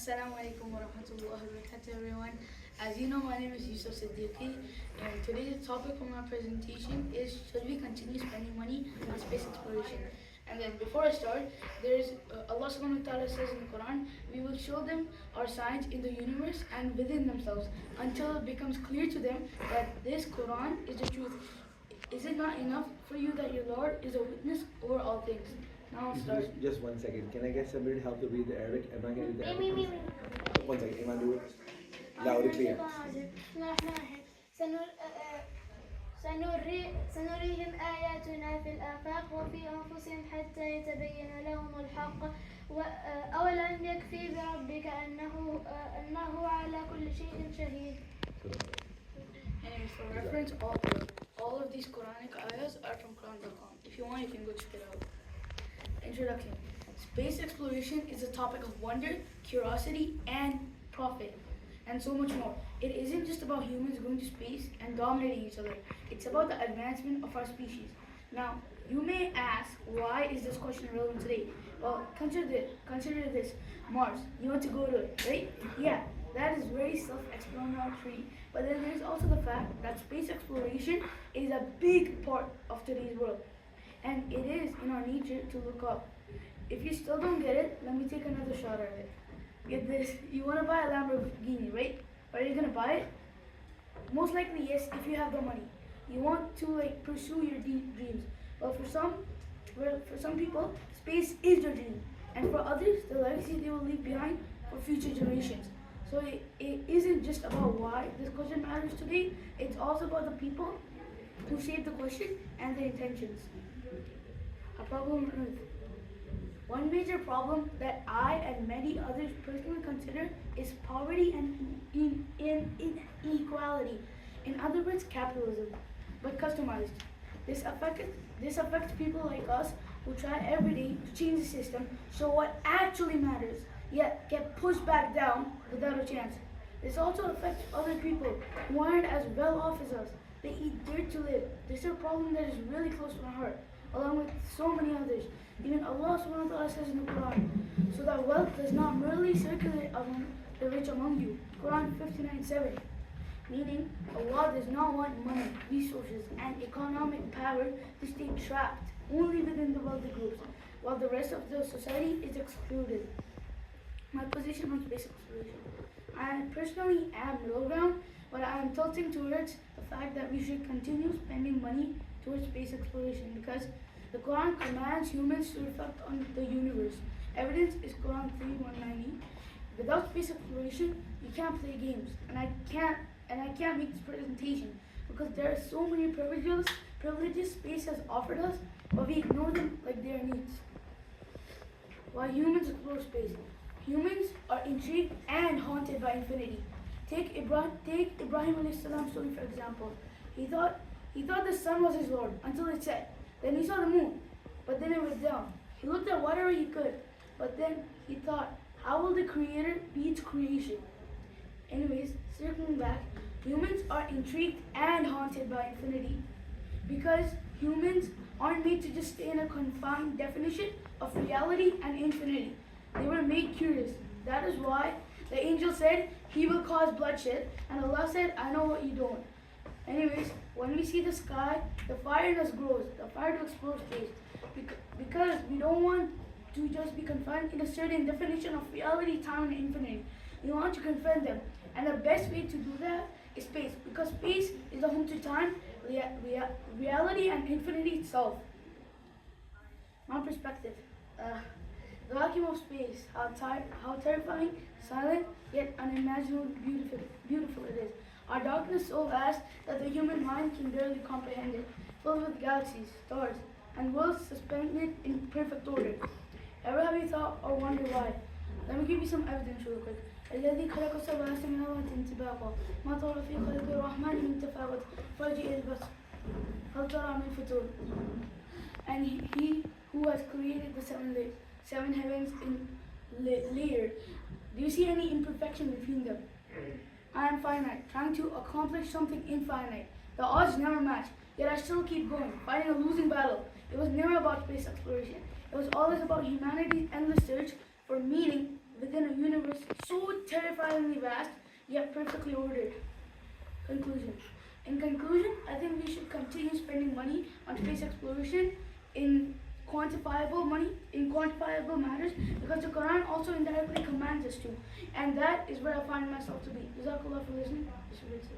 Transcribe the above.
Assalamu alaikum wa rahmatullahi wa barakatuh, everyone. As you know, my name is Yusuf Siddiqui, and today's topic for my presentation is should we continue spending money on space exploration? And then before I start, there's Allah subhanahu wa ta'ala says in the Quran, we will show them our signs in the universe and within themselves until it becomes clear to them that this Quran is the truth. Is it not enough for you that your Lord is a witness over all things? Now I'll start. Just 1 second. Can I get somebody to help to read the Arabic? Am I going to read the Arabic? please? 1 second. Am I do it? Loud and clear. سنريهم آياتنا في الآفاق وفي أنفسهم حتى يتبين لهم الحق أولم يكفي بربك أنه على كل شيء شهيد. And for reference, all of these Quranic ayahs are from Quran.com. If you want, you can go check it out. Introduction. Space exploration is a topic of wonder, curiosity, and profit, and so much more. It isn't just about humans going to space and dominating each other. It's about the advancement of our species. Now, you may ask, why is this question relevant today? Well, consider this. Mars, you want to go to it, right? Yeah, that is very self-explanatory. But then there's also the fact that space exploration is a big part of today's world. And it is in our nature to look up. If you still don't get it, let me take another shot at it. Get this, you want to buy a Lamborghini, right? Are you going to buy it? Most likely yes, if you have the money. You want to pursue your dreams. But for some people, space is their dream. And for others, the legacy they will leave behind for future generations. So it isn't just about why this question matters today, it's also about the people who shape the question and their intentions. A problem on Earth. One major problem that I and many others personally consider is poverty and inequality. In other words, capitalism, but customized. This affects people like us who try every day to change the system so what actually matters, yet get pushed back down without a chance. This also affects other people who aren't as well off as us. They eat dirt to live. This is a problem that is really close to my heart, along with so many others. Even Allah subhanahu wa ta'ala says in the Quran, so that wealth does not merely circulate among the rich among you. Quran 59:7. Meaning, Allah does not want money, resources, and economic power to stay trapped only within the wealthy groups, while the rest of the society is excluded. My position on space exploration. I personally am middle ground, but I am tilting towards the fact that we should continue spending money towards space exploration because the Quran commands humans to reflect on the universe. Evidence is Quran 3:190. Without space exploration, you can't play games, and I can't make this presentation because there are so many privileges space has offered us, but we ignore them like they are needs. While humans explore space, humans are intrigued and haunted by infinity. Take Ibrahim alayhi salam story for example. He thought the sun was his Lord until it set. Then he saw the moon, but then it was down. He looked at whatever he could, but then he thought, how will the Creator be its creation? Anyways, circling back, humans are intrigued and haunted by infinity because humans aren't made to just stay in a confined definition of reality and infinity. They were made curious. That is why the angel said, he will cause bloodshed, and Allah said, I know what you don't. Anyways, when we see the sky, the fire in us grows, the fire to explore space. Because we don't want to just be confined in a certain definition of reality, time, and infinity. We want to confront them. And the best way to do that is space, because space is the home to time, reality, and infinity itself. My perspective. The vacuum of space, how terrifying, silent, yet unimaginably beautiful it is. Our darkness so vast that the human mind can barely comprehend it, filled with galaxies, stars, and worlds suspended in perfect order. Ever have you thought or wondered why? Let me give you some evidence real quick. الذي خلق السبع سماوات طباقا ما طال في خلق الرحمن من تفاوت فارجع البصر هل ترى من فطور. And he who has created the seven heavens in layer. Do you see any imperfection between them? I am finite, trying to accomplish something infinite. The odds never match, yet I still keep going, fighting a losing battle. It was never about space exploration. It was always about humanity's endless search for meaning within a universe so terrifyingly vast yet perfectly ordered. Conclusion. In conclusion, I think we should continue spending money on space exploration in quantifiable matters, because the Quran also indirectly commands us to, and that is where I find myself to be. Jazakallah for listening. This is